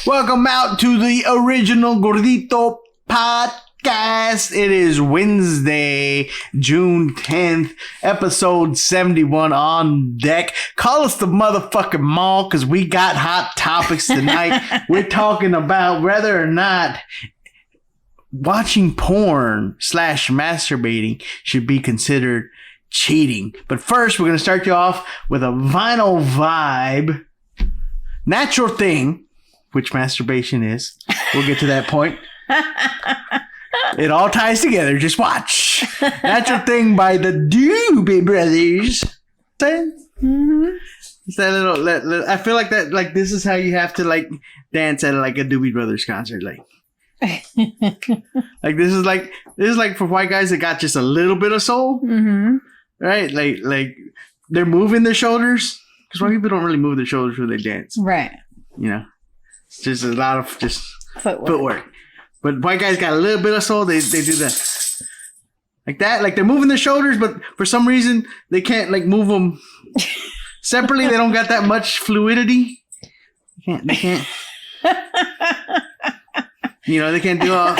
Welcome out to the original Gordito Podcast. It is Wednesday, June 10th, episode 71 on deck. Call us the motherfucking mall because we got hot topics tonight. We're talking about whether or not watching porn / masturbating should be considered cheating. But first, we're going to start you off with a vinyl vibe. Natural Thing, which masturbation is. We'll get to that point. It all ties together. Just watch. Natural Thing by the Doobie Brothers. Mm-hmm. It's that little, I feel like that, like this is how you have to like dance at like a Doobie Brothers concert. Like this is like for white guys that got just a little bit of soul. Mm-hmm. Right? Like they're moving their shoulders. Because white people don't really move their shoulders when they dance. Right. You know? It's just a lot of just footwork. But white guys got a little bit of soul. They do that. Like that. Like they're moving their shoulders, but for some reason, they can't like move them separately. They don't got that much fluidity. They can't. You know, they can't do all.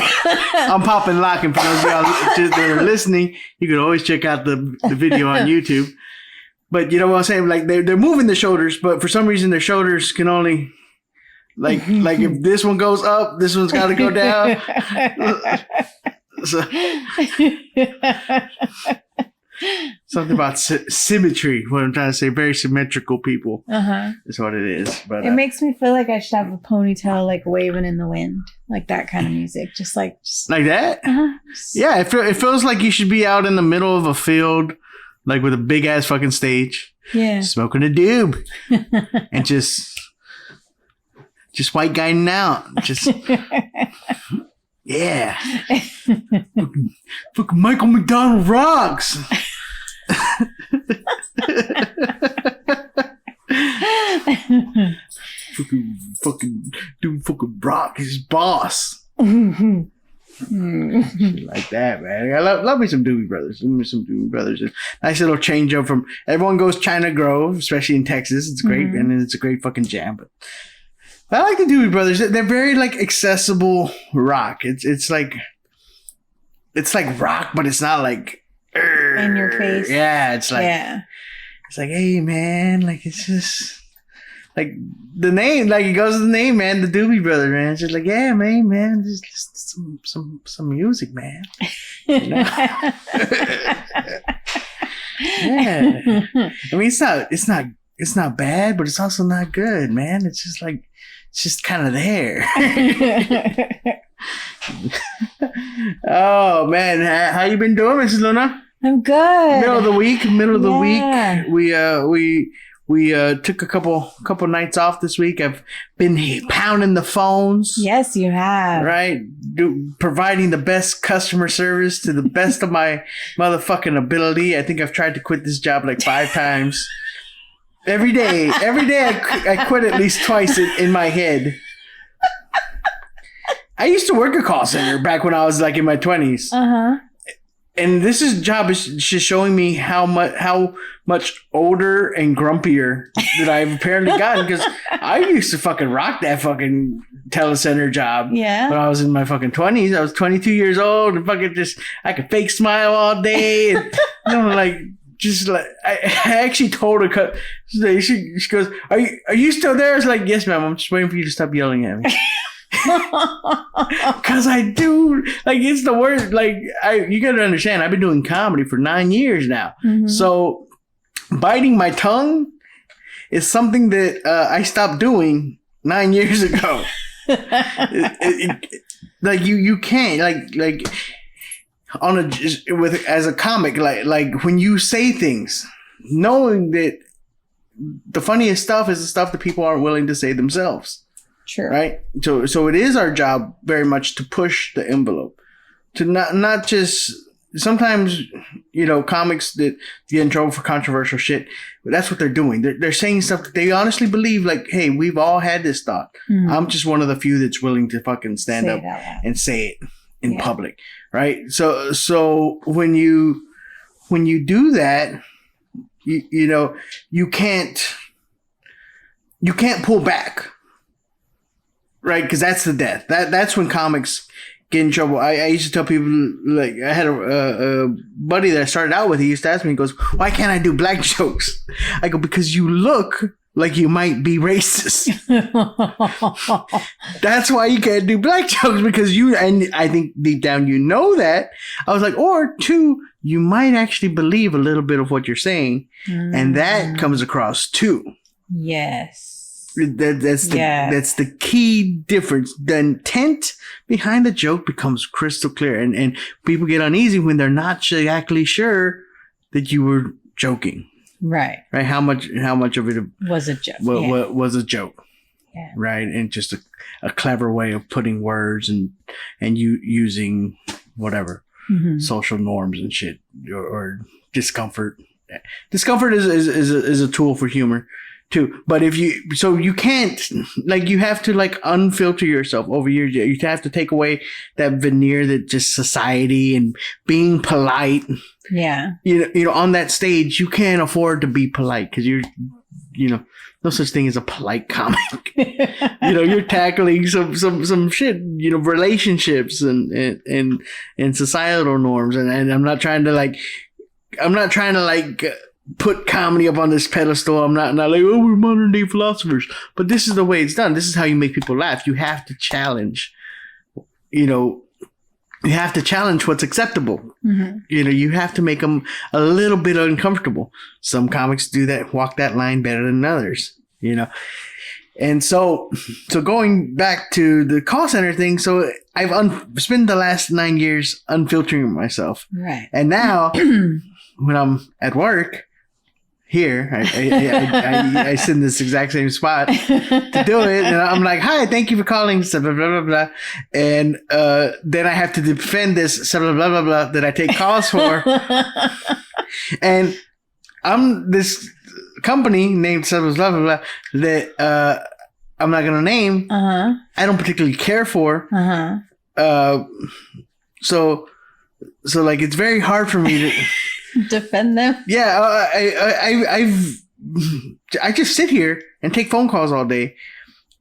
I'm popping locking for those of y'all that are listening. You can always check out the video on YouTube. But you know what I'm saying? Like they're moving the shoulders, but for some reason their shoulders can only like if this one goes up, this one's got to go down. So, something about symmetry. What I'm trying to say, very symmetrical people. Is what it is. But it makes me feel like I should have a ponytail, like waving in the wind, like that kind of music, just like that. Yeah, it feels like you should be out in the middle of a field. Like with a big ass fucking stage. Yeah. Smoking a doob. And just white guiding out. Just yeah. fucking Michael McDonald rocks. fucking dude fucking rock his boss. Like that, man. I love me some Doobie Brothers. Nice little change up from everyone goes China Grove, especially in Texas. It's great, and it's a great fucking jam. But I like the Doobie Brothers. They're very like accessible rock. It's like rock, but it's not like in your face. Yeah, it's like hey man, like it's just. Like the name, like it goes to the name, man. The Doobie Brothers, man. It's just like, yeah, man, just some music, man. You know? Yeah. I mean, it's not bad, but it's also not good, man. It's just kind of there. Oh man, how you been doing, Mrs. Luna? I'm good. Middle of the week. We took a couple nights off this week. I've been pounding the phones. Yes, you have. Right? Providing the best customer service to the best of my motherfucking ability. I think I've tried to quit this job like 5 times. Every day I quit at least twice in my head. I used to work a call center back when I was like in my 20s. And this job is just showing me how much older and grumpier that I've apparently gotten, because I used to fucking rock that fucking telecenter job. Yeah. When I was in my fucking 20s. I was 22 years old and fucking I could fake smile all day. And, I actually told her, she goes, are you still there? I was like, yes, ma'am. I'm just waiting for you to stop yelling at me. Cause I do, like, it's the worst. Like, you gotta understand, I've been doing comedy for 9 years now. So biting my tongue is something that I stopped doing 9 years ago. Like you can't like as a comic, like when you say things, knowing that the funniest stuff is the stuff that people aren't willing to say themselves. Sure. Right. So it is our job very much to push the envelope, to not just sometimes, you know, comics that get in trouble for controversial shit. But that's what they're doing. They're saying stuff that they honestly believe. Like, hey, we've all had this thought. I'm just one of the few that's willing to fucking stand up and say it in public. Right. So when you do that, you know, you can't you can't pull back, right? Because that's the death. That's when comics get in trouble. I used to tell people, like, I had a buddy that I started out with. He used to ask me, he goes, "Why can't I do black jokes?" I go, "Because you look like you might be racist." That's why you can't do black jokes, because and I think deep down you know that. I was like, or two, you might actually believe a little bit of what you're saying, and that comes across too. Yes. That's the key difference. The intent behind the joke becomes crystal clear, and people get uneasy when they're not exactly sure that you were joking. Right. How much of it was a joke? Was a joke. Yeah. Right, and just a clever way of putting words and you using whatever social norms and shit or discomfort. Discomfort is a tool for humor too. But you can't, like, you have to, like, unfilter yourself over years. You have to take away that veneer that just society and being polite. Yeah. You know, on that stage, you can't afford to be polite because you're, no such thing as a polite comic. You're tackling some shit, relationships and societal norms. And I'm not trying to put comedy up on this pedestal. I'm not like, oh, we're modern day philosophers. But this is the way it's done. This is how you make people laugh. You have to challenge, you have to challenge what's acceptable. Mm-hmm. You have to make them a little bit uncomfortable. Some comics do that, walk that line better than others, And so going back to the call center thing, so I've spent the last 9 years unfiltering myself. Right. And now when I'm at work here, I sit in this exact same spot to do it, and I'm like, "Hi, thank you for calling," blah blah blah blah, and then I have to defend this blah blah blah blah that I take calls for, and I'm this company named blah blah blah blah that I'm not gonna name. I don't particularly care for. So like, it's very hard for me to defend them. Yeah, I just sit here and take phone calls all day,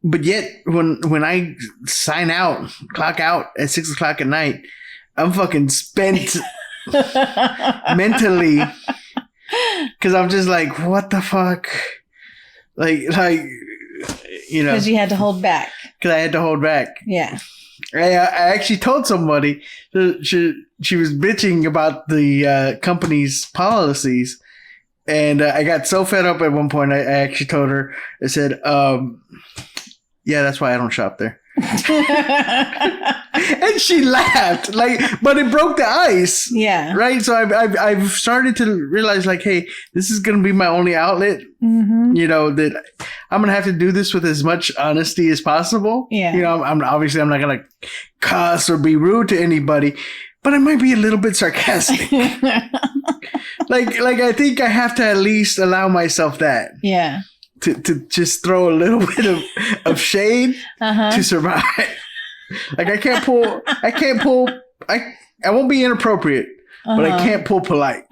but yet when I sign out, clock out at 6:00 at night, I'm fucking spent mentally, because I'm just like, what the fuck, like because you had to hold back. Because I had to hold back. Yeah. I actually told somebody she was bitching about the company's policies, and I got so fed up at one point. I actually told her, I said, "Yeah, that's why I don't shop there." And she laughed, but it broke the ice. Yeah. Right. So I've started to realize, like, hey, this is gonna be my only outlet. Mm-hmm. That I'm gonna have to do this with as much honesty as possible. Yeah. I'm not gonna cuss or be rude to anybody, but I might be a little bit sarcastic. like I think I have to at least allow myself that. Yeah. To just throw a little bit of shade to survive. Like, I won't be inappropriate, but I can't pull polite.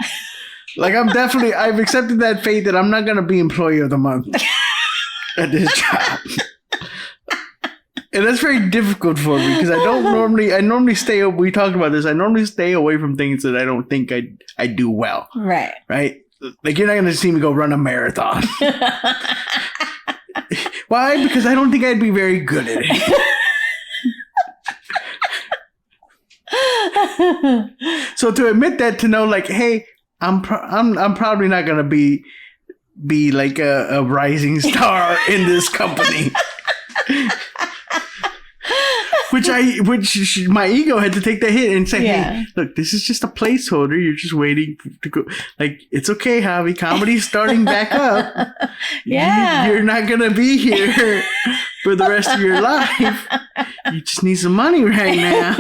Like, I've accepted that fate that I'm not going to be employee of the month at this job. And that's very difficult for me, because I normally stay, we talked about this, I normally stay away from things that I don't think I do well. Right. Right? Like, you're not going to see me go run a marathon. Why? Because I don't think I'd be very good at it. So to admit that, to know, like, hey, I'm probably not going to be like a rising star in this company. Which my ego had to take the hit and say, hey, look, this is just a placeholder. You're just waiting to go. Like, it's okay, Javi. Comedy's starting back up. Yeah. You're not going to be here for the rest of your life. You just need some money right now.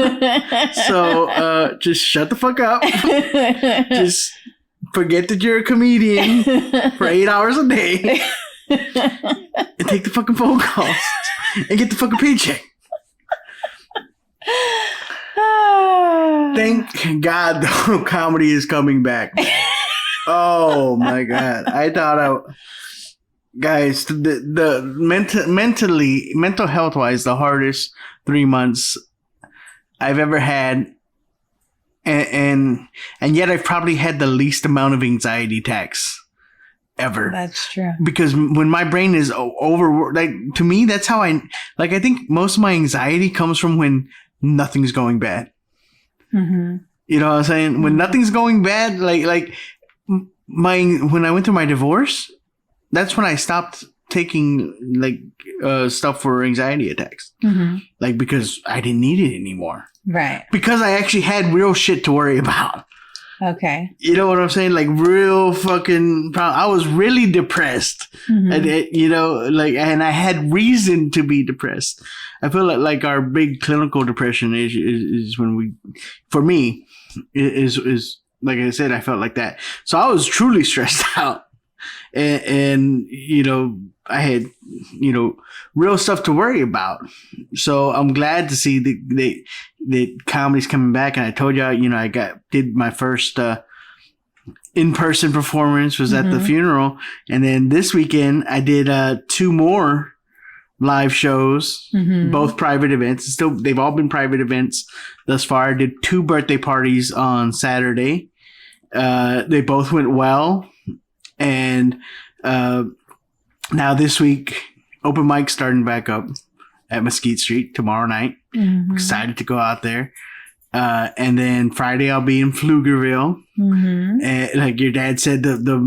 So just shut the fuck up. Just forget that you're a comedian for 8 hours a day. And take the fucking phone calls. And get the fucking paycheck. Thank God, though, comedy is coming back. Oh my God. I thought guys, the mental health wise, the hardest 3 months I've ever had, and yet I've probably had the least amount of anxiety attacks ever. That's true. Because when my brain is over, like, to me, that's how I think most of my anxiety comes from when nothing's going bad. Mm-hmm. You know what I'm saying? When nothing's going bad, like when I went through my divorce, that's when I stopped taking like stuff for anxiety attacks. Mm-hmm. Like, because I didn't need it anymore. Right. Because I actually had real shit to worry about. Okay. You know what I'm saying? Like, real fucking I was really depressed. Mm-hmm. And and I had reason to be depressed. I feel like our big clinical depression is when for me, is like I said, I felt like that. So I was truly stressed out. And I had, real stuff to worry about. So I'm glad to see that comedy's coming back. And I told you, I did my first in-person performance was at the funeral. And then this weekend I did 2 more live shows, both private events. They've all been private events thus far. I did 2 birthday parties on Saturday. They both went well. And now this week, open mic starting back up at Mesquite Street tomorrow night. Mm-hmm. Excited to go out there. And then Friday I'll be in Pfluegerville. Mm-hmm. And like your dad said, the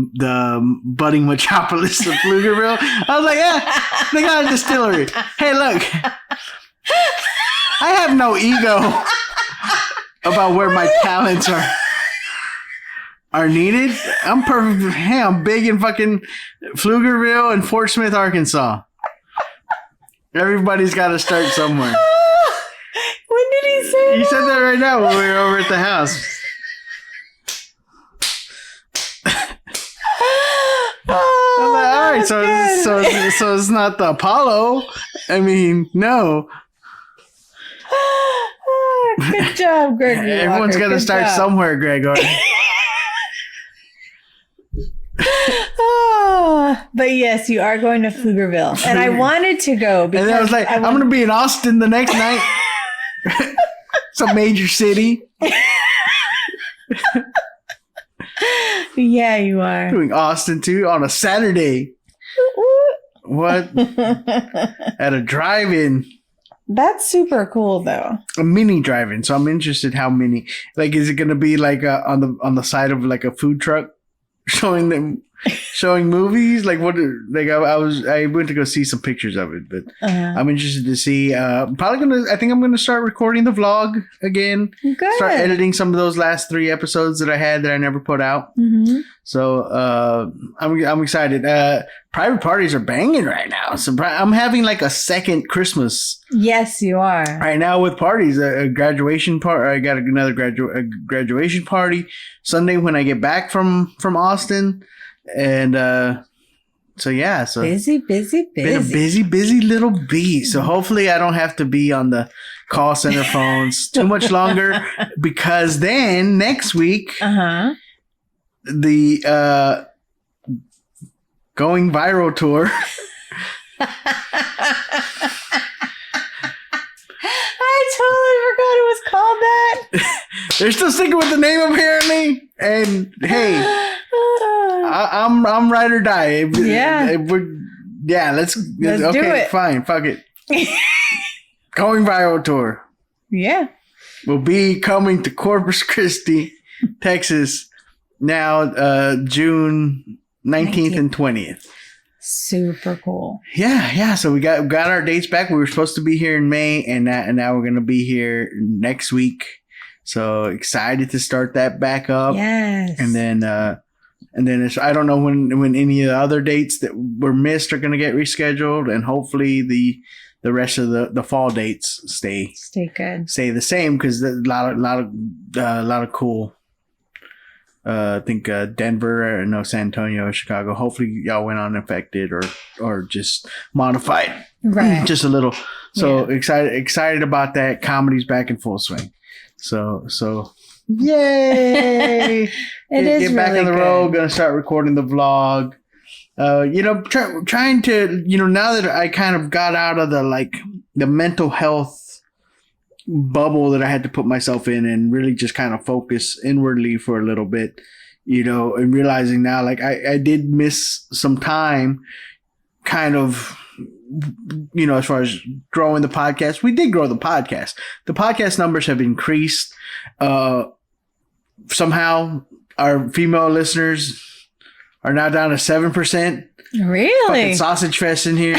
budding metropolis of Pfluegerville. I was like, yeah, they got a distillery. Hey, look, I have no ego about where my talents are needed. I'm perfect. Hey, I'm big in fucking Pfluegerville and Fort Smith, Arkansas. Everybody's got to start somewhere. When did he say that? You said that right now when we were over at the house. I'm like, all right, so it's not the Apollo. I mean, no. Good job, Gregory. Everyone's got to start somewhere, Gregor. But yes, you are going to Pfluegerville. And I wanted to go because and then I was like, I'm going to be in Austin the next night. It's a major city. Yeah, you are. Doing Austin too on a Saturday. What? At a drive-in. That's super cool though. A mini drive-in. So I'm interested how many. Like, is it going to be like on the side of like a food truck? Showing movies, like what? Like I went to go see some pictures of it, but I'm interested to see. I think I'm gonna start recording the vlog again. Good. Start editing some of those last 3 episodes that I had that I never put out. Mm-hmm. So I'm excited. Private parties are banging right now. So I'm having like a second Christmas. Yes, you are. Right now with parties, a graduation party. I got another graduation party Sunday when I get back from Austin. And so busy. Been a busy little bee. So hopefully I don't have to be on the call center phones too much longer, because then next week the going viral tour. I totally forgot it was called that. They're still sticking with the name apparently. And hey, I'm ride or die. Let's do it. Fine, fuck it. Going viral tour. Yeah. Will be coming to Corpus Christi, Texas, now June 19th and 20th. Super cool. Yeah. So we got our dates back. We were supposed to be here in May, and now we're gonna be here next week. So excited to start that back up. Yes. And then I don't know when any of the other dates that were missed are gonna get rescheduled, and hopefully the rest of the fall dates stay good, stay the same, because a lot of cool. I think Denver, San Antonio, Chicago. Hopefully y'all went unaffected or just modified, right? Just a little. So excited about that. Comedy's back in full swing. So yay! Get back really on the good. road. Gonna start recording the vlog. trying to, now that I kind of got out of the mental health bubble that I had to put myself in and really just kind of focus inwardly for a little bit, and realizing now, like, I did miss some time kind of, as far as growing the podcast. We did grow the podcast. The podcast numbers have increased. Somehow our female listeners are now down to 7%. Really? Fucking sausage fest in here.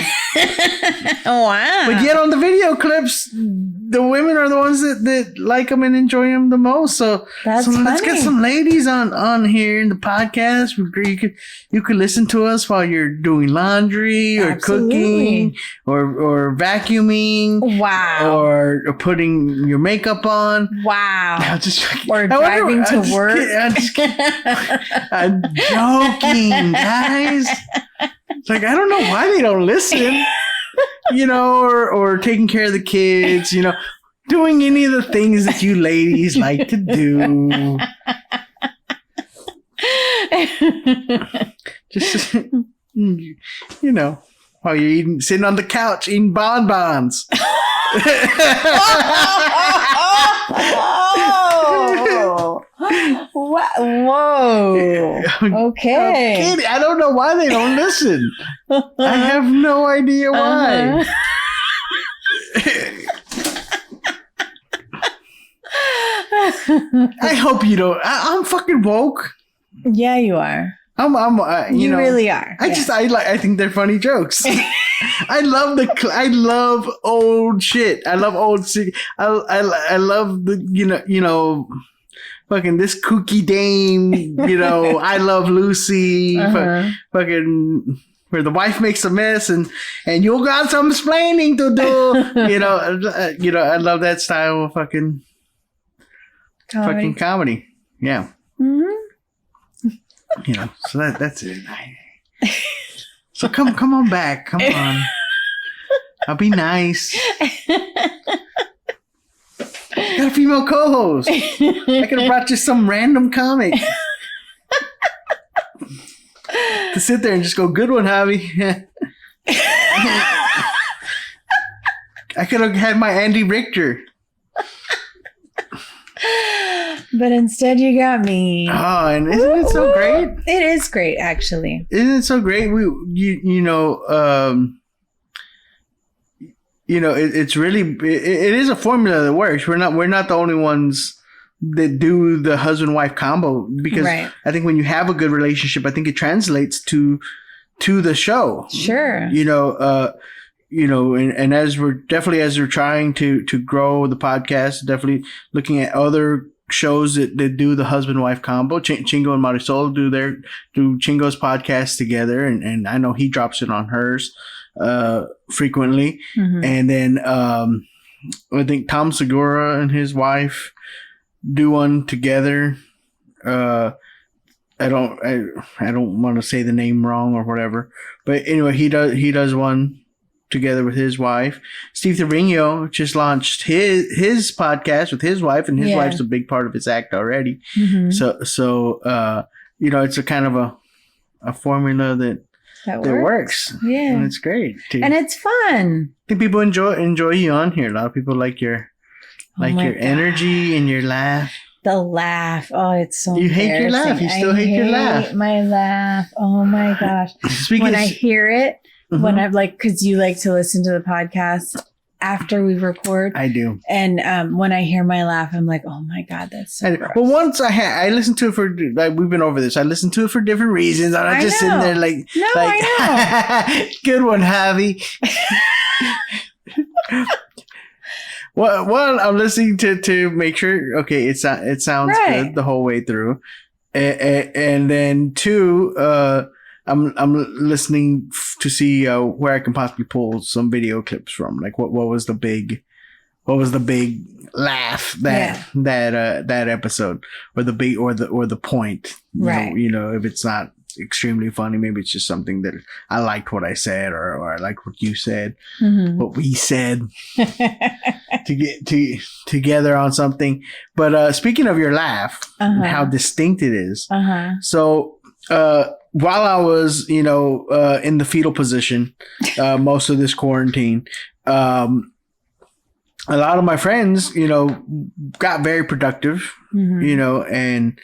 Wow. But yet on the video clips, the women are the ones that like them and enjoy them the most. So That's let's funny. get some ladies on here in the podcast. You could listen to us while you're doing laundry or Absolutely. cooking or vacuuming. Wow. Or putting your makeup on. Wow. Or I driving to work. I'm joking, guys. It's like, I don't know why they don't listen, or taking care of the kids, doing any of the things that you ladies like to do. Just, while you're sitting on the couch eating bonbons. What? Whoa. Okay. I don't know why they don't listen. I have no idea why. I hope you don't. I'm fucking woke. Yeah, you are. I'm You really are. I think they're funny jokes. I love old shit. I love old shit. I love the, fucking this kooky dame, I Love Lucy, fucking where the wife makes a mess and you got some explaining to do. I love that style of fucking comedy. Yeah. Mm-hmm. So that's it. So come on back. Come on. I'll be nice. Got a female co-host. I could have brought you some random comic to sit there and just go, good one, Javi. I could have had my Andy Richter. But instead you got me. Oh, and isn't it so great? It is great, actually. Isn't it so great? It's really, it is a formula that works. We're not the only ones that do the husband-wife combo, because Right. I think when you have a good relationship, I think it translates to the show. Sure. And as we're trying to grow the podcast, definitely looking at other shows that do the husband-wife combo. Chingo and Marisol do Chingo's podcast together, and I know he drops it on hers frequently. Mm-hmm. And then I think Tom Segura and his wife do one together. I don't want to say the name wrong or whatever, but anyway, he does one together with his wife. Steve Trevino just launched his podcast with his wife, and his wife's a big part of his act already. Mm-hmm. So it's a kind of a formula that works. Yeah. And it's great too. And it's fun. I think people enjoy you on here. A lot of people like your energy and your laugh. The laugh. Oh, it's so You hate your laugh. You still hate your laugh. I hate my laugh. Oh my gosh. When I hear it, when I'm because you like to listen to the podcast after we record. I do. And when I hear my laugh, I'm like, oh my God, that's so gross. Well, once I listened to it for, we've been over this. I listened to it for different reasons. I'm just sitting there I know. Good one, Javi. Well, I'm listening to make sure, okay, it sounds good the whole way through. And then two, I'm listening to see where I can possibly pull some video clips from. Like what was the big laugh that episode, or the point. Right. If it's not extremely funny, maybe it's just something that I liked what I said, or I liked what you said, what we said, to get together on something. But speaking of your laugh and how distinct it is, so while I was, in the fetal position, most of this quarantine, a lot of my friends, got very productive, and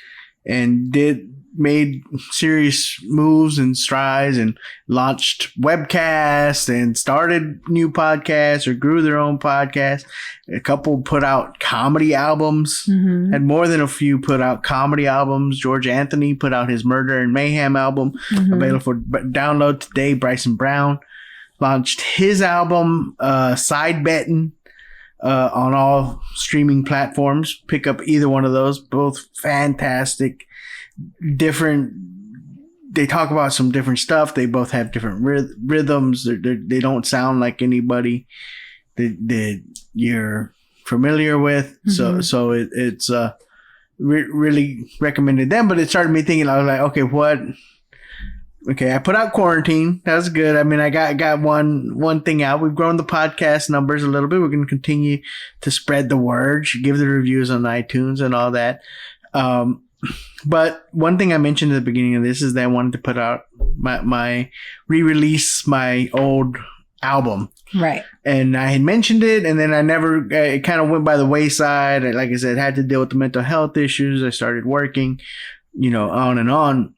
made serious moves and strides and launched webcasts and started new podcasts or grew their own podcast. A couple put out comedy albums, and more than a few put out comedy albums. George Anthony put out his Murder and Mayhem album, available for download today. Bryson Brown launched his album, Side Betting, on all streaming platforms. Pick up either one of those. Both fantastic. Different. They talk about some different stuff. They both have different rhythms. They don't sound like anybody that you're familiar with. So it's really recommended them. But it started me thinking. I was like, okay, what? Okay, I put out Quarantine. That was good. I mean, I got one thing out. We've grown the podcast numbers a little bit. We're going to continue to spread the word, give the reviews on iTunes and all that. But one thing I mentioned at the beginning of this is that I wanted to put out my re-release my old album. Right. And I had mentioned it, and then it kind of went by the wayside. Like I said, had to deal with the mental health issues. I started working, on and on.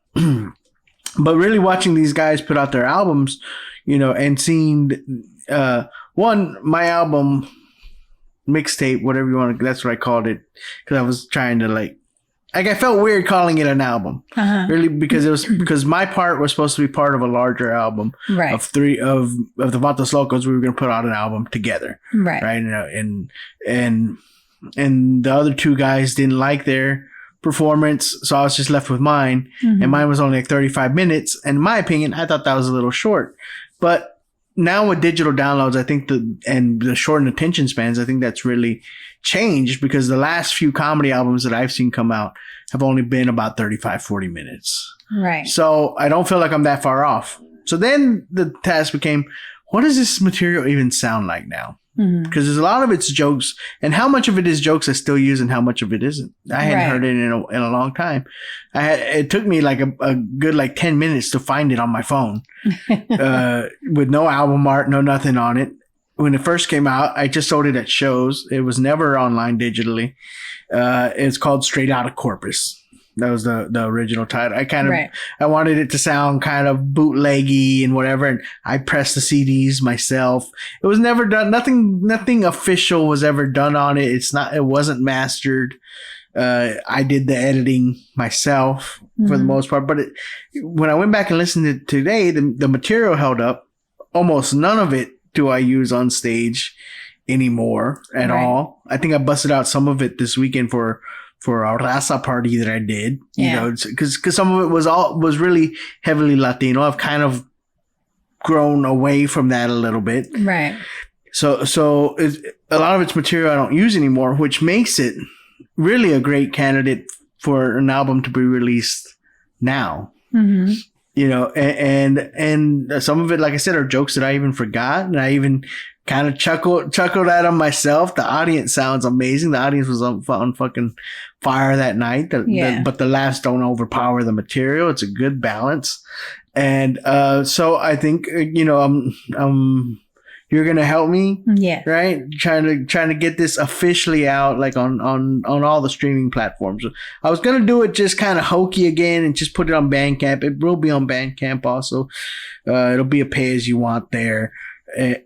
But really watching these guys put out their albums, and seeing, my album, mixtape, whatever you want to, that's what I called it. Because I was trying to I felt weird calling it an album, really, because my part was supposed to be part of a larger album, right, of three of the Vatos Locos. We were going to put out an album together, right, and the other two guys didn't like their performance, so I was just left with mine, and mine was only 35 minutes. And in my opinion, I thought that was a little short, but now with digital downloads, I think the shortened attention spans, I think that's really changed, because the last few comedy albums that I've seen come out have only been about 35, 40 minutes. Right. So I don't feel like I'm that far off. So then the task became, what does this material even sound like now? Because there's a lot of it's jokes, and how much of it is jokes I still use and how much of it isn't. I hadn't heard it in a long time. It took me like a good 10 minutes to find it on my phone, with no album art, no nothing on it. When it first came out, I just sold it at shows. It was never online digitally. It's called Straight Outta Corpus. That was the original title. I wanted it to sound kind of bootleggy and whatever. And I pressed the CDs myself. It was never done. Nothing official was ever done on it. It wasn't mastered. I did the editing myself for the most part. But when I went back and listened to it today, the material held up. Almost none of it do I use on stage anymore at all. I think I busted out some of it this weekend for a RIAA party that I did, because some of it was really heavily Latino. I've kind of grown away from that a little bit. Right. So a lot of its material I don't use anymore, which makes it really a great candidate for an album to be released now. And some of it, like I said, are jokes that I even forgot, and I even kind of chuckled at them myself. The audience sounds amazing. The audience was on fucking fire that night. But the laughs don't overpower the material. It's a good balance, and so I think you're gonna help me, right? Trying to get this officially out, like on all the streaming platforms. I was gonna do it just kind of hokey again and just put it on Bandcamp. It will be on Bandcamp also. It'll be a pay as you want there.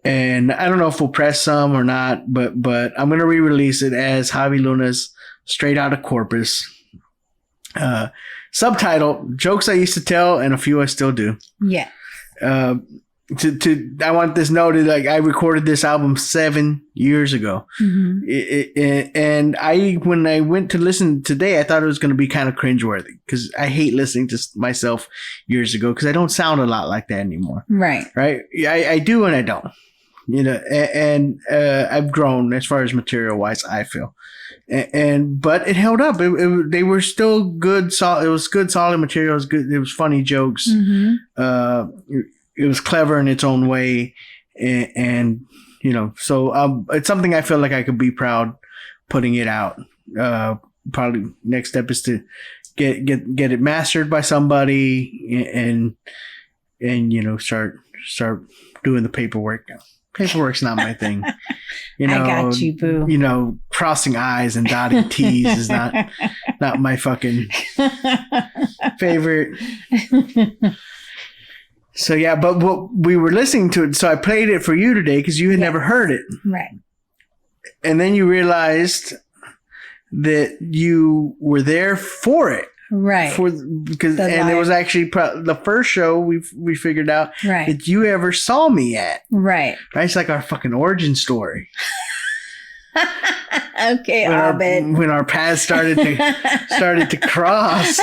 And I don't know if we'll press some or not, but I'm going to re-release it as Javi Luna's Straight Outta Corpus. Subtitle, Jokes I Used to Tell and a Few I Still Do. Yeah. I want this noted, like, I recorded this album 7 years ago. And when I went to listen today, I thought it was going to be kind of cringeworthy, because I hate listening to myself years ago, because I don't sound a lot like that anymore. Right. I do and I don't. And I've grown as far as material wise, I feel. But it held up. They were still good. It was good, solid material. It was good. It was funny jokes. It was clever in its own way, and so it's something I feel like I could be proud putting it out. Probably next step is to get it mastered by somebody, and start doing the paperwork. Paperwork's not my thing. I got you, boo. Crossing I's and dotting T's is not my fucking favorite. So yeah, but what we were listening to it, so I played it for you today because you had never heard it. Right. And then you realized that you were there for it. Right. It was actually the first show we figured out that you ever saw me at. Right. It's like our fucking origin story. Okay, when our paths started to cross.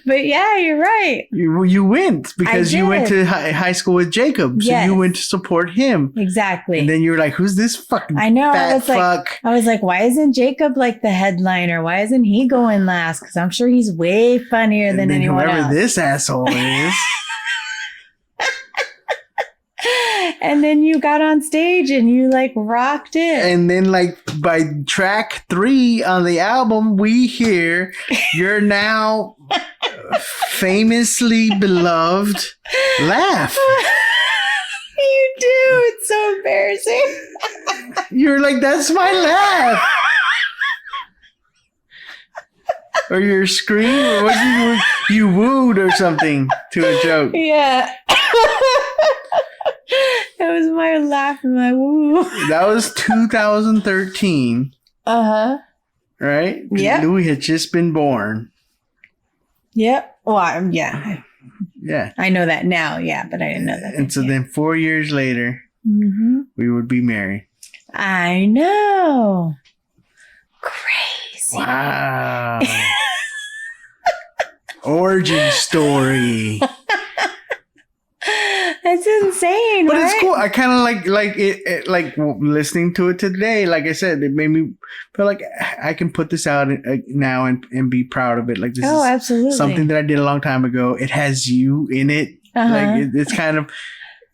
But yeah, you're right. You went because you went to high school with Jacob, so you went to support him. Exactly. And then you were like, "Who's this fucking fat fuck?" I was like, "Why isn't Jacob like the headliner? Why isn't he going last? Because I'm sure he's way funnier than anyone else." Whoever this asshole is. And then you got on stage and you like rocked it. And then like by track 3 on the album, we hear your now famously beloved laugh. You do. It's so embarrassing. You're like, "That's my laugh." Or your scream, or what you wooed or something to a joke. Yeah. That was my laugh and my woo. That was 2013. Uh-huh. Right? Yeah. Louis had just been born. Yep. Well, yeah. Yeah. I know that now, yeah, but I didn't know that. And so then 4 years later, we would be married. I know. Crazy. Wow. Origin story. That's insane, but right? It's cool. I kind of like it, like listening to it today. Like I said, it made me feel like I can put this out now and be proud of it. Like this is absolutely something that I did a long time ago. It has you in it. Like it's kind of,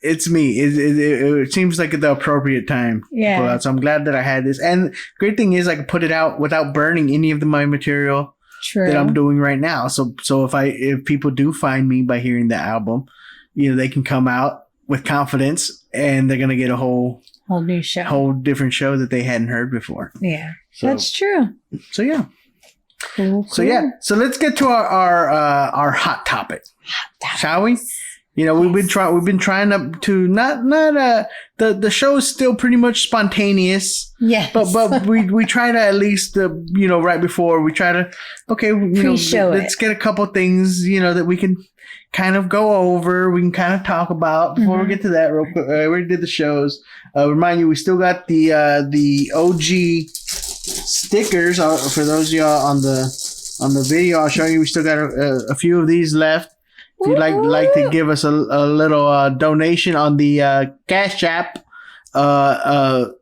it's me. It seems like the appropriate time to pull out. So I'm glad that I had this. And great thing is I can put it out without burning any of my material that I'm doing right now. So if people do find me by hearing the album, they can come out with confidence and they're going to get a whole new show, whole different show that they hadn't heard before. Yeah, that's true. So yeah. Cool. So yeah. So let's get to our hot topic. Shall we? We've been trying to not the show is still pretty much spontaneous. Yes. But we try to at least right before we try to let's get a couple things that we can kind of go over. We can kind of talk about before we get to that real quick. We already did the shows. Remind you, we still got the OG stickers for those of y'all on the video. I'll show you. We still got a few of these left. If you'd like to give us a little donation on the Cash App, $,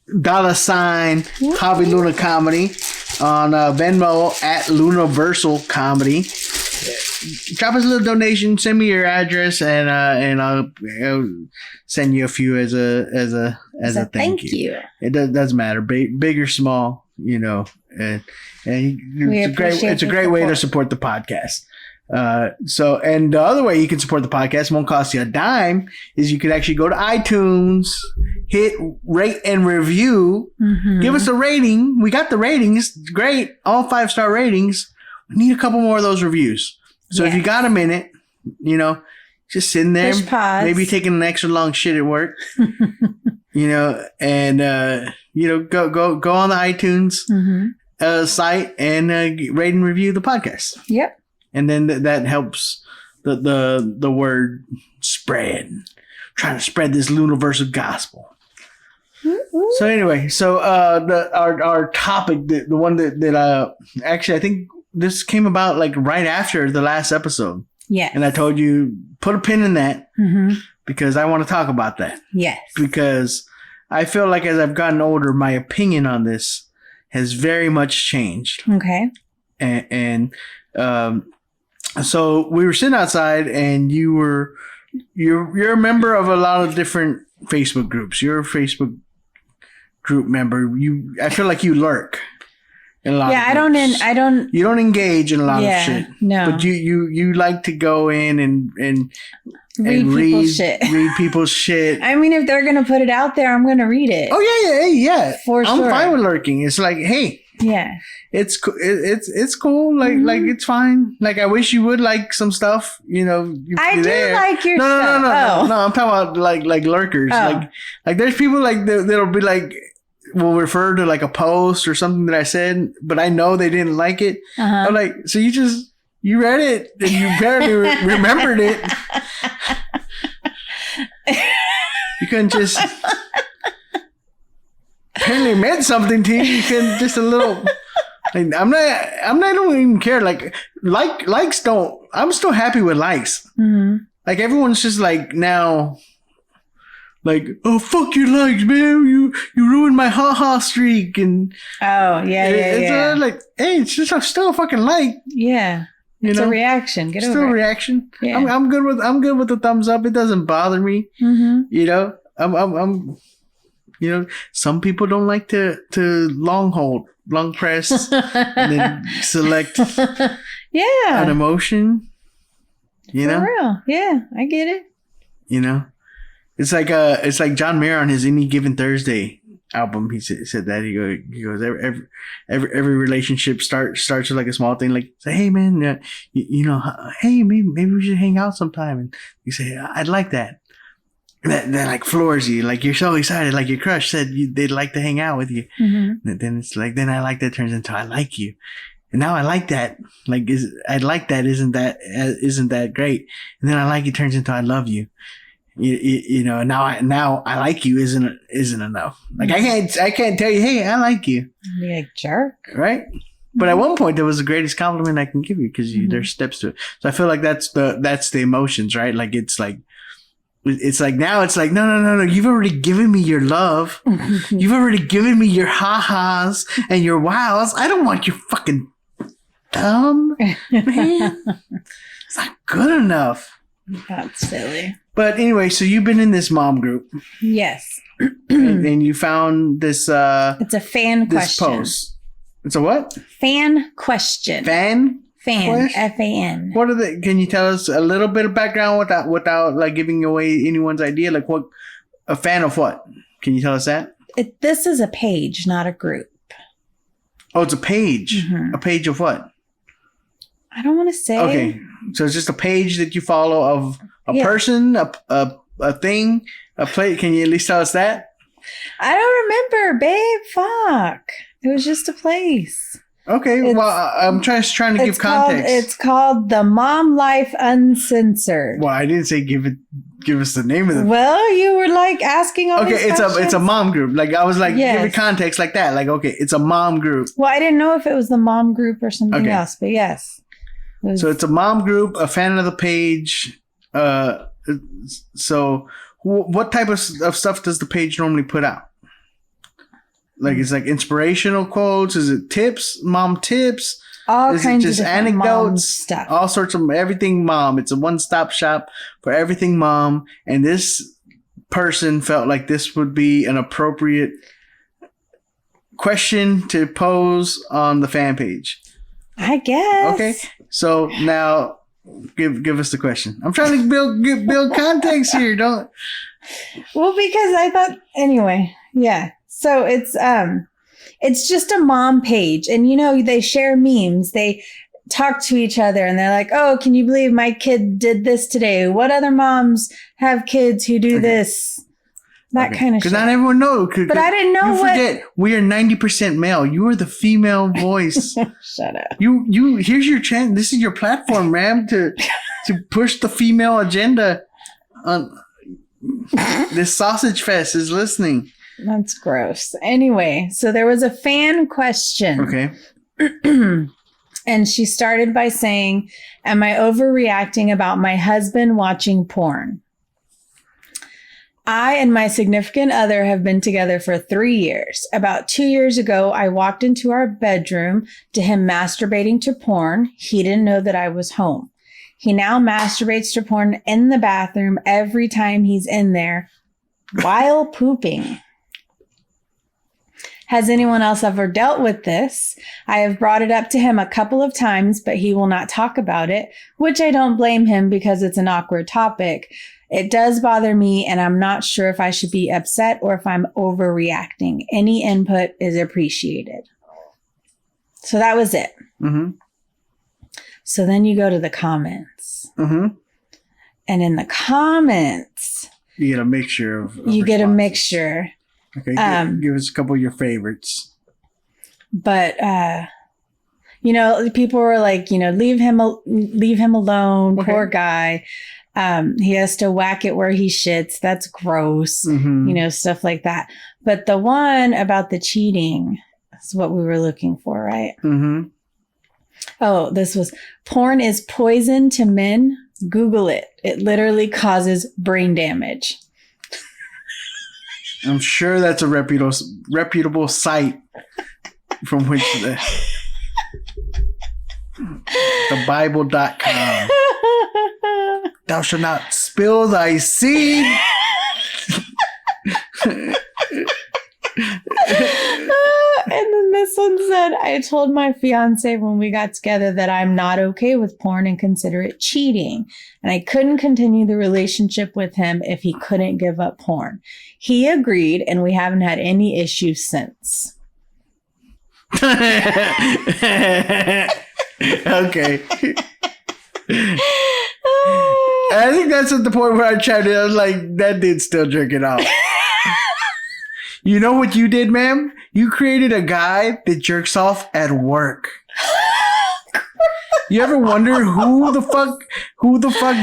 Javi Luna Comedy, on Venmo at Lunaversal Comedy. Drop us a little donation. Send me your address, and I'll send you a few as a thank you. It doesn't matter, big or small, and it's a great way to support the podcast. And the other way you can support the podcast, won't cost you a dime, is you could actually go to iTunes, hit rate and review, give us a rating. We got the ratings, great, all 5-star ratings. We need a couple more of those reviews. So if you got a minute, just sitting there, maybe taking an extra long shit at work, and go on the iTunes site and rate and review the podcast. Yep. And then that helps the word spread. Trying to spread this universal gospel. So anyway, our topic, the one that actually I think this came about like right after the last episode. Yeah. And I told you put a pin in that because I want to talk about that. Yes. Because I feel like as I've gotten older, my opinion on this has very much changed. Okay. And so we were sitting outside, and you're a member of a lot of different Facebook groups. You're a Facebook group member. I feel like you lurk. in a lot Yeah, of I don't. groups. You don't engage in a lot of shit. No. But you like to go in and read people's shit. Read people's shit. I mean, if they're gonna put it out there, I'm gonna read it. Oh yeah. For I'm sure. fine with lurking. It's like, hey. Yeah. It's cool. Like it's fine. Like I wish you would like some stuff. You know. I do like your stuff. No. I'm talking about like lurkers. Oh. Like there's people like that'll be like will refer to like a post or something that I said, but I know they didn't like it. Uh-huh. I'm like, so you read it and you apparently remembered it. You couldn't just apparently meant something to you. You couldn't just a little. Like, I don't even care. Likes don't. I'm still happy with likes. Mm-hmm. Like everyone's just like now. Like, oh fuck your likes, man! You ruined my ha streak, and it's like, hey, it's just still a fucking like. Yeah, it's a reaction. Get still over it. A reaction. Yeah. I'm good with the thumbs up. It doesn't bother me. Mm-hmm. You know, I'm. You know, some people don't like to long press, and then select. Yeah, an emotion. You know, for real. Yeah, I get it. You know. It's like John Mayer on his Any Given Thursday album. He said that he goes every relationship starts with like a small thing, like say, hey man, you know, hey maybe we should hang out sometime, and you say I'd like that. That like floors you, like you're so excited, like your crush said they'd like to hang out with you. Mm-hmm. And then it's like then I like that turns into I like you, and now I like that, like I like that isn't that great, and then I like you turns into I love you. You know, now I like you isn't enough. Like I can't tell you, hey, I like you. Be a jerk, right? But at one point, that was the greatest compliment I can give you because there's steps to it. So I feel like that's the emotions, right? Like it's like now it's like no. You've already given me your love. You've already given me your ha-has and your wows. I don't want your fucking thumb, man. It's not good enough. That's silly. But anyway, so you've been in this mom group. Yes. and you found this it's a fan question. Post. It's a what? Fan question. Fan? F-A-N. What are the can you tell us a little bit of background without like giving away anyone's idea? Like what a fan of what? Can you tell us that? This is a page, not a group. Oh, it's a page. Mm-hmm. A page of what? I don't want to say. Okay. So it's just a page that you follow of a person, a thing, a plate. Can you at least tell us that? I don't remember, babe. Fuck. It was just a place. Okay. I'm trying to give context. It's called The Mom Life Uncensored. Well, I didn't say give us the name of the. Well, you were like asking all these questions. It's a mom group. Like I was like give it context like that. Like okay, it's a mom group. Well, I didn't know if it was the mom group or something else, but yes. So it's a mom group, a fan of the page. So what type of stuff does the page normally put out? Like it's like inspirational quotes. Is it tips? Mom tips? All is kinds it just of anecdotes? Stuff. All sorts of everything mom. It's a one-stop shop for everything mom. And this person felt like this would be an appropriate question to pose on the fan page. I guess. Okay. So now give us the question. I'm trying to build context here. Don't. Well, because I thought anyway. Yeah. So it's just a mom page, and you know they share memes. They talk to each other, and they're like, "Oh, can you believe my kid did this today? What other moms have kids who do this?" That kind of shit. Because not everyone knows. But I didn't know what. Forget, we are 90% male. You are the female voice. Shut up. You. Here's your chance. This is your platform, ma'am, to push the female agenda. On this sausage fest is listening. That's gross. Anyway, so there was a fan question. Okay. And she started by saying, "Am I overreacting about my husband watching porn? I and my significant other have been together for 3 years. About 2 years ago, I walked into our bedroom to him masturbating to porn. He didn't know that I was home. He now masturbates to porn in the bathroom every time he's in there while pooping. Has anyone else ever dealt with this? I have brought it up to him a couple of times, but he will not talk about it, which I don't blame him because it's an awkward topic. It does bother me, and I'm not sure if I should be upset or if I'm overreacting. Any input is appreciated. So that was it. Mm-hmm. So then you go to the comments. Mm-hmm. And in the comments, you get a mixture of you get a mixture. Okay, give us a couple of your favorites. But people were like, leave him alone. Okay. Poor guy. He has to whack it where he shits. That's gross. Mm-hmm. Stuff like that. But the one about the cheating is what we were looking for, right? Mm-hmm. Oh, this was porn is poison to men. Google it. It literally causes brain damage. I'm sure that's a reputable site from which the Bible.com. Thou shalt not spill thy seed. And then this one said, I told my fiance when we got together that I'm not okay with porn and consider it cheating. And I couldn't continue the relationship with him if he couldn't give up porn. He agreed, and we haven't had any issues since. Okay. I think that's at the point where I tried to, I was like, that dude's still jerking off. You know what you did, ma'am? You created a guy that jerks off at work. You ever wonder who the fuck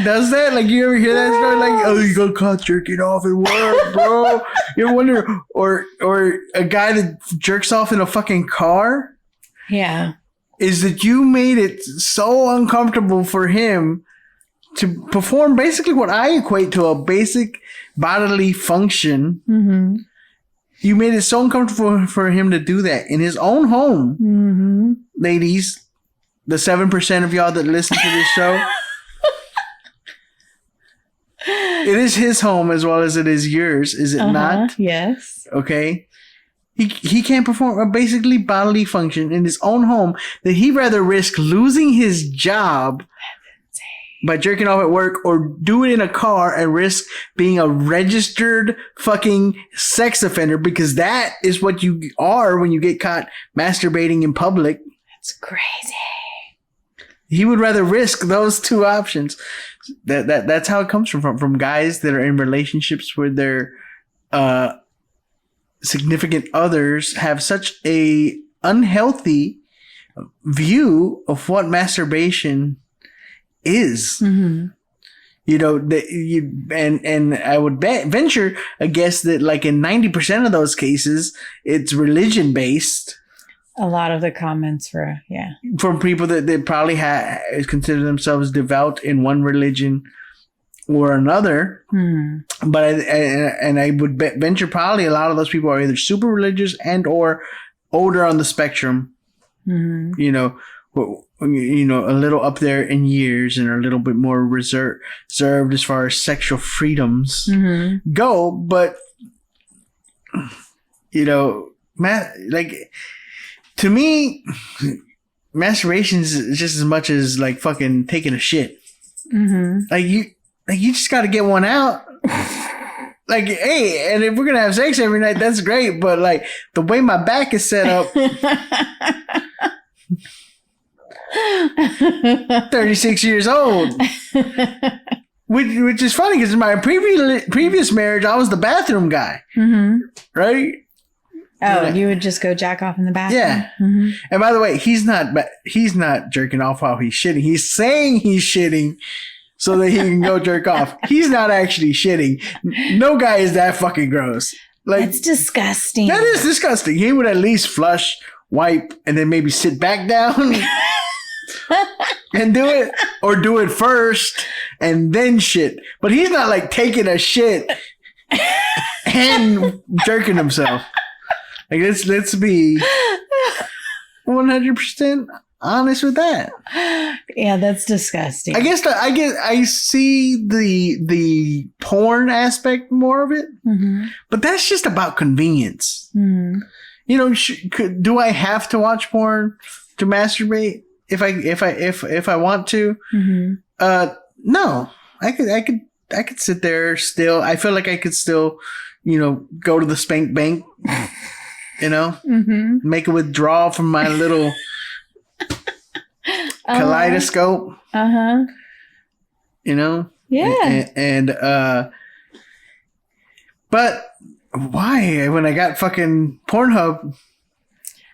does that? Like, you ever hear that story? Like, oh, you got caught jerking off at work, bro. You ever wonder, or a guy that jerks off in a fucking car? Yeah. Is that you made it so uncomfortable for him to perform basically what I equate to a basic bodily function. Mm-hmm. You made it so uncomfortable for him to do that in his own home. Mm-hmm. Ladies, the 7% of y'all that listen to this show, it is his home as well as it is yours, is it not? Yes. Okay. He can't perform a basically bodily function in his own home that he'd rather risk losing his job by jerking off at work or do it in a car and risk being a registered fucking sex offender, because that is what you are when you get caught masturbating in public. That's crazy. He would rather risk those two options. That's how it comes from guys that are in relationships where their significant others have such a unhealthy view of what masturbation is. Mm-hmm. And I would venture a guess that like in 90% of those cases, it's religion based. A lot of the comments were, yeah, from people that probably consider themselves devout in one religion or another. But I would venture probably a lot of those people are either super religious and or older on the spectrum. Mm-hmm. A little up there in years and are a little bit more reserved as far as sexual freedoms go. But, to me, masturbation is just as much as like fucking taking a shit. Mm-hmm. Like you just got to get one out. Like, hey, and if we're gonna have sex every night, that's great. But like the way my back is set up. 36 years old, which is funny because in my previous marriage, I was the bathroom guy, right? Oh, you would just go jack off in the bathroom? Yeah. Mm-hmm. And by the way, he's not jerking off while he's shitting. He's saying he's shitting so that he can go jerk off. He's not actually shitting. No guy is that fucking gross. Like, it's disgusting. That is disgusting. He would at least flush, wipe, and then maybe sit back down and do it, or do it first and then shit. But he's not like taking a shit and jerking himself. Like, let's be 100% honest with that. Yeah, that's disgusting. I guess I see the porn aspect more of it, but that's just about convenience. Mm-hmm. you know, do I have to watch porn to masturbate if I want to? Mm-hmm. No, I could sit there still. I feel like I could still, you know, go to the spank bank, you know, make a withdrawal from my little kaleidoscope. You know? Yeah. And but why? When I got fucking Pornhub,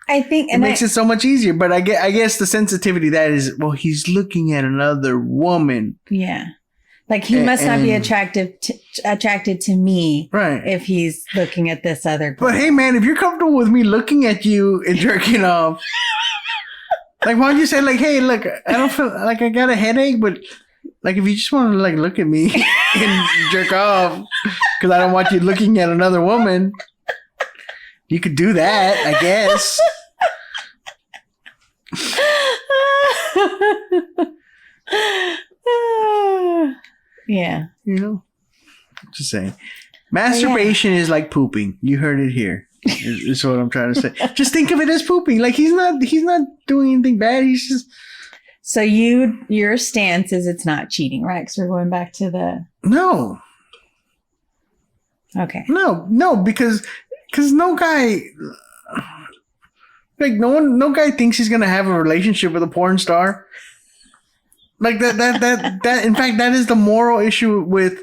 I think it makes it so much easier. But I guess the sensitivity that is, well, he's looking at another woman. Yeah. Like he must not be attracted to me, right? If he's looking at this other girl. But hey, man, if you're comfortable with me looking at you and jerking off, like, why don't you say, like, hey, look, I don't feel like I got a headache, but like, if you just want to like look at me and jerk off because I don't want you looking at another woman, you could do that, I guess. Yeah. You know, just saying. Masturbation is like pooping. You heard it here. Is what I'm trying to say. Just think of it as pooping. Like he's not doing anything bad. He's just. So your stance is it's not cheating, right? Because we're going back to the. No. Okay. No, because no guy. Like no guy thinks he's gonna have a relationship with a porn star. Like that. In fact, that is the moral issue with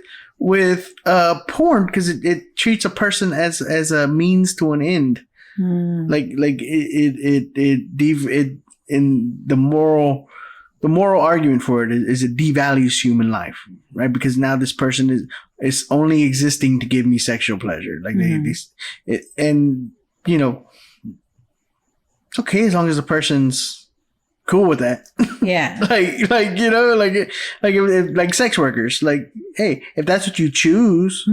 porn, because it treats a person as a means to an end. Like it in the moral argument for it is it devalues human life, right? Because now this person is only existing to give me sexual pleasure. Like and you know, it's okay as long as the person's cool with that. Yeah. like you know, like sex workers, like, hey, if that's what you choose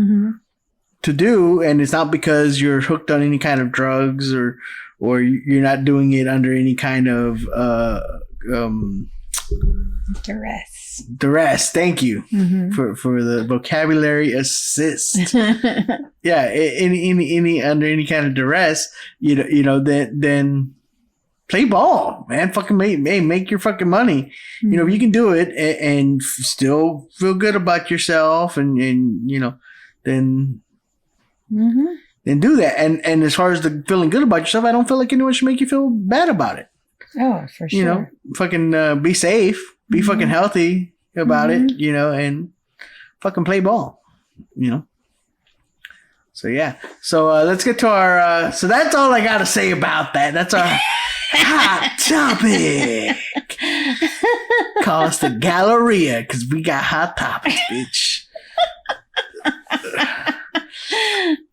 to do, and it's not because you're hooked on any kind of drugs or you're not doing it under any kind of duress. Thank you for the vocabulary assist. Yeah, any under any kind of duress, you know, then play ball, man. Fucking make your fucking money. You know, if you can do it and still feel good about yourself, and you know, then do that. And as far as the feeling good about yourself, I don't feel like anyone should make you feel bad about it. Oh, for sure. You know, fucking be safe, be fucking healthy about it. You know, and fucking play ball. You know. So yeah. So let's get to our. So that's all I gotta say about that. That's our. Hot topic. Call us the Galleria because we got hot topics, bitch.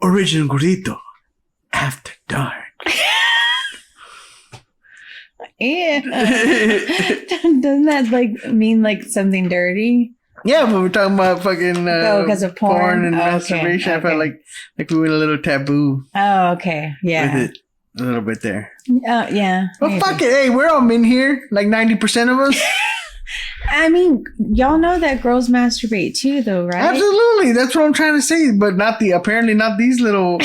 Original Gordito After Dark. Yeah. Doesn't that like mean like something dirty? Yeah, but we're talking about fucking because of porn and masturbation. I felt like we went a little taboo. Oh, okay. Yeah. With it. A little bit there. Yeah. Well, maybe. Fuck it. Hey, we're all men here. Like 90% of us. I mean, y'all know that girls masturbate too, though, right? Absolutely. That's what I'm trying to say. But apparently not these little.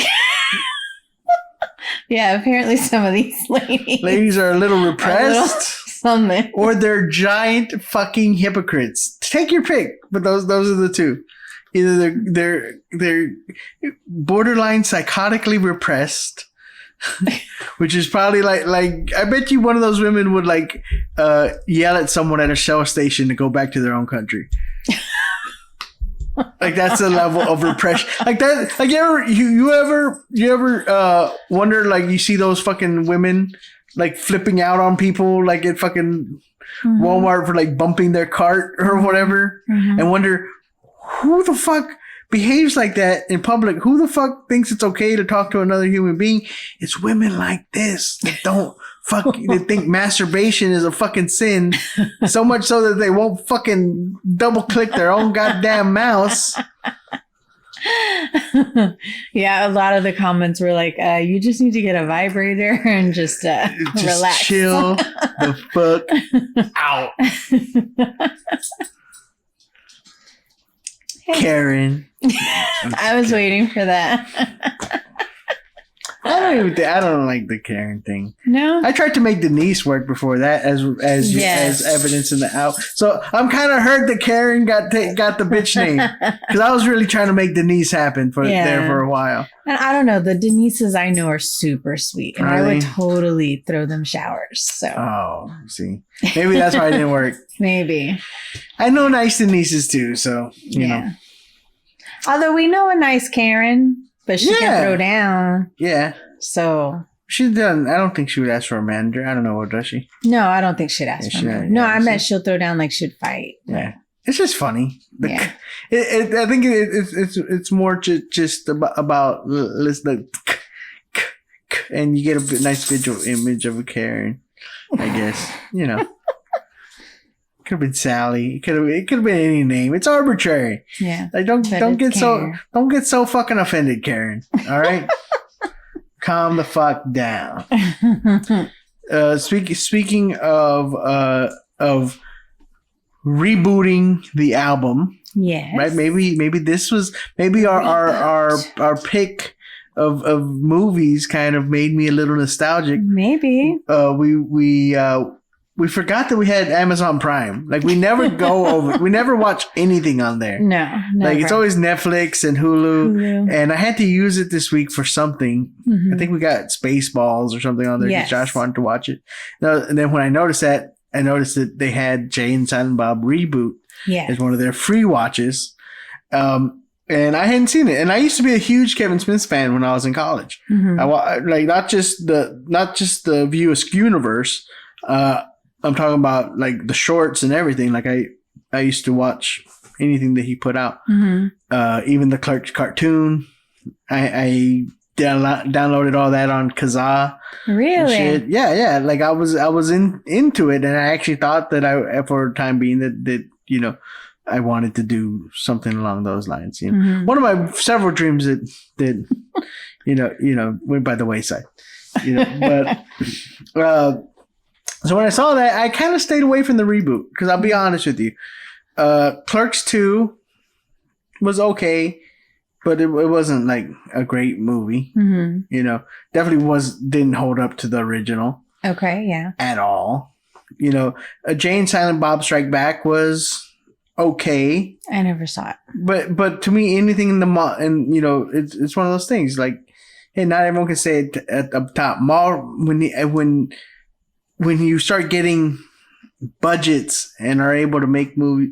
Yeah, apparently some of these ladies are a little repressed. Something. Or they're giant fucking hypocrites. Take your pick. But those are the two. Either they're borderline psychotically repressed. Which is probably like I bet you one of those women would like yell at someone at a Shell station to go back to their own country. Like that's the level of repression. Like that. Like you ever wonder, like you see those fucking women like flipping out on people like at fucking Walmart for like bumping their cart or whatever, and wonder who the fuck behaves like that in public. Who the fuck thinks it's okay to talk to another human being? It's women like this that don't they think masturbation is a fucking sin, so much so that they won't fucking double click their own goddamn mouse. Yeah, a lot of the comments were like, you just need to get a vibrator and just relax. Chill the fuck out. Karen. I was waiting for that. I don't I don't like the Karen thing. No, I tried to make Denise work before that as evidence in the out. So I'm kind of hurt that Karen got the bitch name because I was really trying to make Denise happen there for a while. And I don't know. The Denises I know are super sweet, and I would totally throw them showers. So see, maybe that's why it didn't work. Maybe I know nice Denises too, so you know. Although we know a nice Karen, but she can throw down. Yeah. So she's done. I don't think she would ask for a manager. I don't know. Does she? No, I don't think she'd ask for a manager. No, I meant she'll throw down like she'd fight. Yeah. It's just funny. I think it's more just about listen, and you get a nice visual image of a Karen. I guess you know. Could have been Sally. It could have been any name. It's arbitrary. Yeah. Like don't get so fucking offended, Karen. All right. Calm the fuck down. Speaking of rebooting the album. Yes. Right. Maybe this was our pick of movies kind of made me a little nostalgic. Maybe. We forgot that we had Amazon Prime. Like we never we never watch anything on there. No, never. Like it's always Netflix and Hulu. And I had to use it this week for something. I think we got Spaceballs or something on there because Josh wanted to watch it. And then when I noticed that they had Jay and Silent Bob Reboot as one of their free watches. And I hadn't seen it. And I used to be a huge Kevin Smith fan when I was in college. I like not just the View Askew universe. I'm talking about like the shorts and everything. Like I used to watch anything that he put out. Even the Clerks cartoon. I downloaded all that on Kazaa. Really? Yeah. Like I was into it, and I actually thought that for a time being that you know I wanted to do something along those lines. You know, one of my several dreams that you know went by the wayside. You know, but. So when I saw that, I kind of stayed away from the reboot because I'll be honest with you. Clerks 2 was okay, but it wasn't like a great movie. You know, definitely didn't hold up to the original. Okay, yeah. At all. You know, Jay and Silent Bob Strike Back was okay. I never saw it. But to me, anything in and you know, it's one of those things like, hey, not everyone can say it at up top. When you start getting budgets and are able to make movies,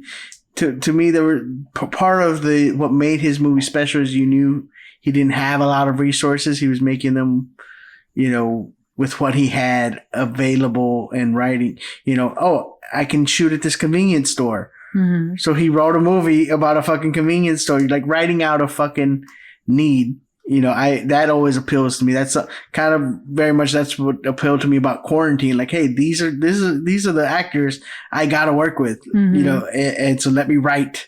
to me, there were part of what made his movie special is you knew he didn't have a lot of resources. He was making them, you know, with what he had available and writing. You know, I can shoot at this convenience store. So he wrote a movie about a fucking convenience store, like writing out a fucking need. You know, that always appeals to me. That's kind of very much that's what appealed to me about Quarantine. Like, hey, these are the actors I gotta work with. You know, and so let me write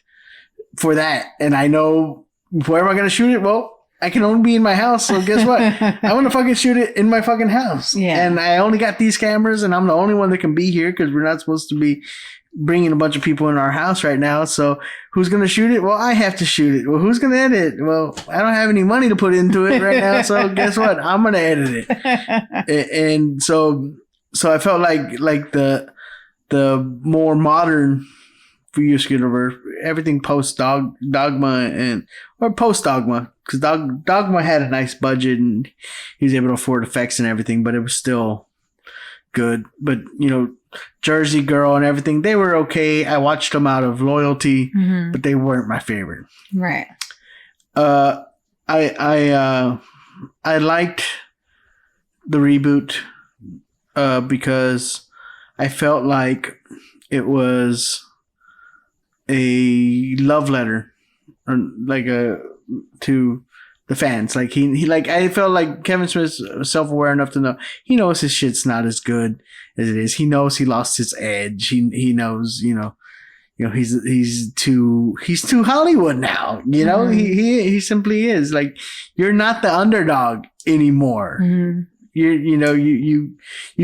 for that. And I know where am I gonna shoot it? Well, I can only be in my house. So guess what? I want to fucking shoot it in my fucking house. Yeah. And I only got these cameras, and I'm the only one that can be here because we're not supposed to be bringing a bunch of people in our house right now. So who's going to shoot it? Well, I have to shoot it. Well, who's going to edit? Well, I don't have any money to put into it right now. So guess what? I'm going to edit it. And so I felt like the more modern View Askew universe, everything post Dogma or post Dogma, because Dogma had a nice budget and he was able to afford effects and everything, but it was still good. But you know, Jersey Girl and everything, they were okay. I watched them out of loyalty, but they weren't my favorite. Right. I liked the reboot because I felt like it was a love letter, or like to the fans. Like he like I felt like Kevin Smith's self-aware enough to know he knows his shit's not as good as it is. He knows he lost his edge. He knows, you know he's too Hollywood now. You know, he simply is. Like, you're not the underdog anymore. You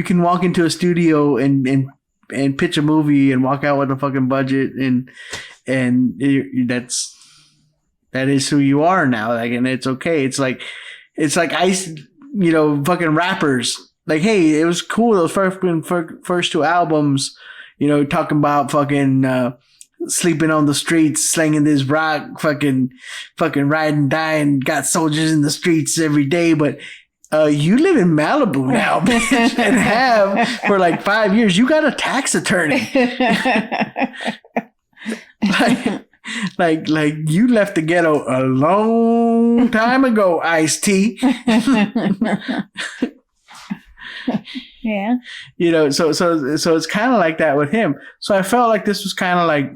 can walk into a studio and pitch a movie and walk out with a fucking budget and that is who you are now. Like, and it's okay. It's like fucking rappers. Like, hey, it was cool. Those first two albums, talking about fucking sleeping on the streets, slinging this rock, fucking riding, dying, got soldiers in the streets every day. But you live in Malibu now, bitch, and have for like 5 years. You got a tax attorney. like you left the ghetto a long time ago, Ice-T. Yeah. So it's kind of like that with him. So I felt like this was kind of like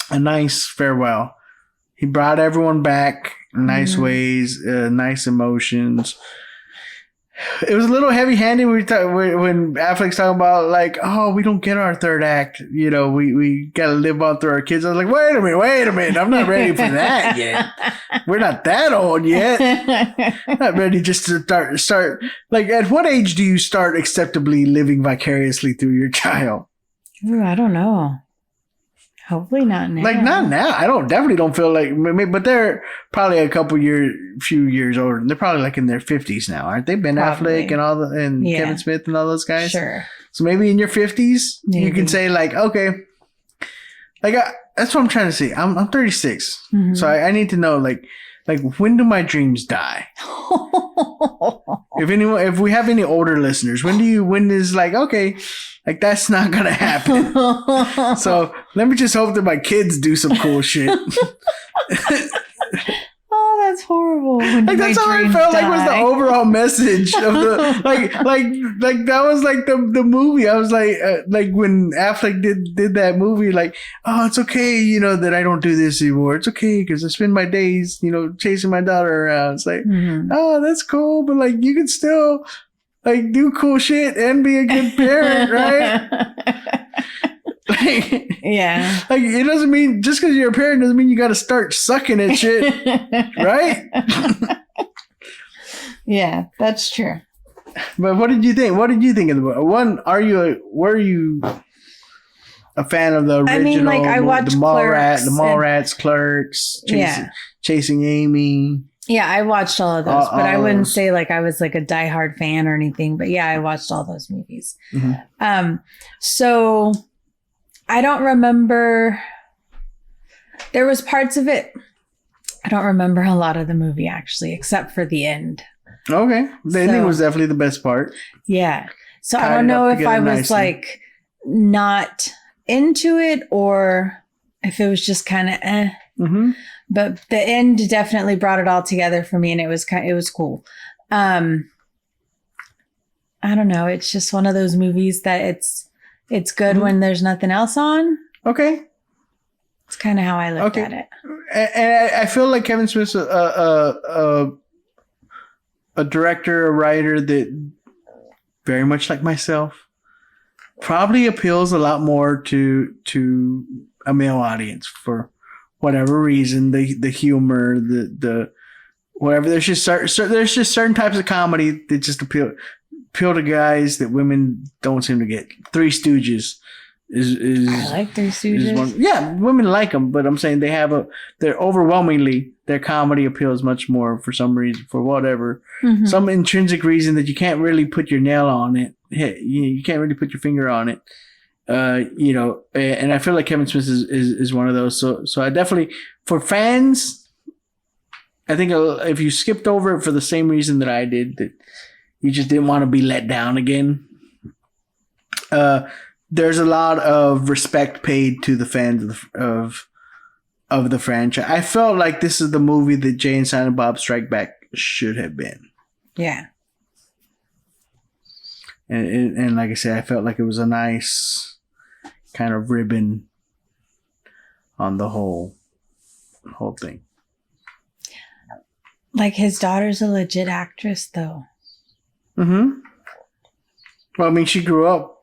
a nice farewell. He brought everyone back in nice ways, nice emotions. It was a little heavy-handed when Affleck's talking about like, oh, we don't get our third act. We got to live on through our kids. I was like, wait a minute. I'm not ready for that yet. We're not that old yet. Not ready just to start. Like, at what age do you start acceptably living vicariously through your child? Ooh, I don't know. Hopefully not now. Like, not now. Definitely don't feel like, but they're probably a few years older. They're probably like in their 50s now, aren't they? Ben Probably. Affleck and Kevin Smith and all those guys. Sure. So maybe in your 50s, you can say like, okay, like that's what I'm trying to see. I'm 36, so I need to know like when do my dreams die? If we have any older listeners, when is like, okay, like that's not gonna happen. So let me just hope that my kids do some cool shit. Oh, that's horrible. Like that's how I felt like was the overall message of the like that was like the movie. I was like when Affleck did that movie, like, oh, it's okay, that I don't do this anymore. It's okay because I spend my days, chasing my daughter around. It's like, oh, that's cool, but like you can still like do cool shit and be a good parent, right? Like, yeah. Like, it doesn't mean just because you're a parent doesn't mean you got to start sucking at shit, right? Yeah, that's true. But what did you think? What did you think of the book? One, were you a fan of the original? I mean, like I watched the Mallrats, Clerks, Chasing Amy. Yeah, I watched all of those, but I wouldn't say like I was like a diehard fan or anything. But yeah, I watched all those movies. So I don't remember. There was parts of it. I don't remember a lot of the movie actually, except for the end. Okay, the ending was definitely the best part. Yeah, so I don't know if I was like not into it or if it was just kind of But the end definitely brought it all together for me, and it was cool. I don't know. It's just one of those movies that it's good when there's nothing else on. Okay. It's kind of how I looked at it. And I feel like Kevin Smith's a director, a writer that very much like myself probably appeals a lot more to a male audience for whatever reason, the humor, the whatever. There's just certain types of comedy that just appeal to guys that women don't seem to get. Three Stooges is I like Three Stooges. Yeah, women like them, but I'm saying they're overwhelmingly their comedy appeals much more for some reason, for whatever, some intrinsic reason that you can't really put your nail on it. You can't really put your finger on it. And I feel like Kevin Smith is one of those. So I definitely, for fans, I think if you skipped over it for the same reason that I did, that you just didn't want to be let down again. There's a lot of respect paid to the fans of the franchise. I felt like this is the movie that Jay and Silent Bob Strike Back should have been. Yeah. And like I said, I felt like it was a nice kind of ribbon on the whole thing. Like his daughter's a legit actress, though. Well, I mean, she grew up.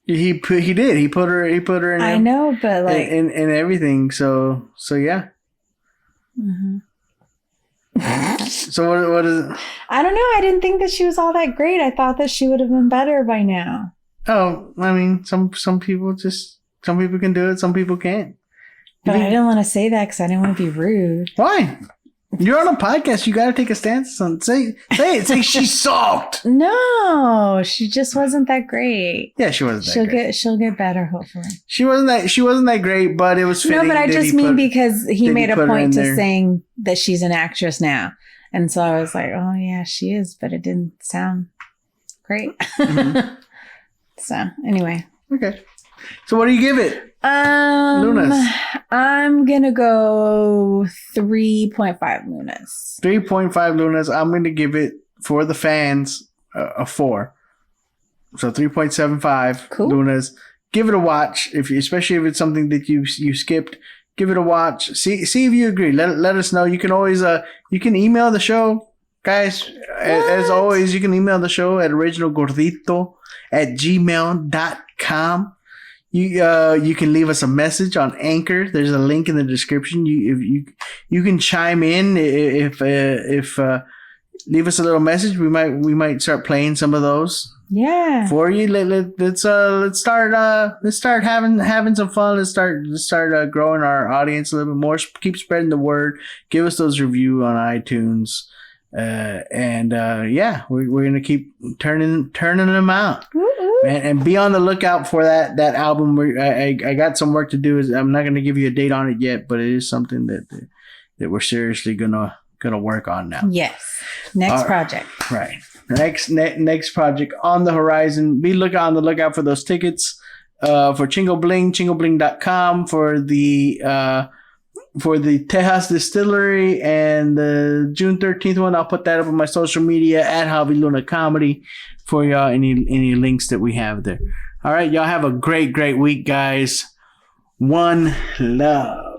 He did. He put her in. I know, but like in everything. So yeah. So what is it? I don't know. I didn't think that she was all that great. I thought that she would have been better by now. Oh, I mean, some people can do it. Some people can't. But I didn't want to say that because I didn't want to be rude. Why? You're on a podcast. You got to take a stance on. Say it. Say she sucked. No, she just wasn't that great. Yeah, she wasn't that great. She'll get better, hopefully. She wasn't that great, but it was fitting. No, but I just mean because he made a point to saying that she's an actress now. And so I was like, oh, yeah, she is, but it didn't sound great. Mm-hmm. So, anyway. Okay. So, what do you give it? Lunas. I'm going to go 3.5 Lunas. 3.5 Lunas. I'm going to give it, for the fans, a 4. So, 3.75 Lunas. Give it a watch, especially if it's something that you skipped. Give it a watch. See if you agree. Let us know. You can always you can email the show, guys. As always, you can email the show at originalgordito@gmail.com. You can leave us a message on Anchor. There's a link in the description. You can chime in if leave us a little message. We might start playing some of those. Yeah. For you, let's start having some fun. Let's start growing our audience a little bit more. Keep spreading the word. Give us those reviews on iTunes, and we're gonna keep turning them out. And be on the lookout for that album. I got some work to do. I'm not gonna give you a date on it yet, but it is something that we're seriously gonna work on now. Yes. Next project. Right. Next project on the horizon. Be on the lookout for those tickets for Chingo Bling, chingobling.com for the Tejas Distillery and the June 13th one. I'll put that up on my social media at Javi Luna Comedy for y'all. Any links that we have there. All right, y'all have a great week, guys. One love.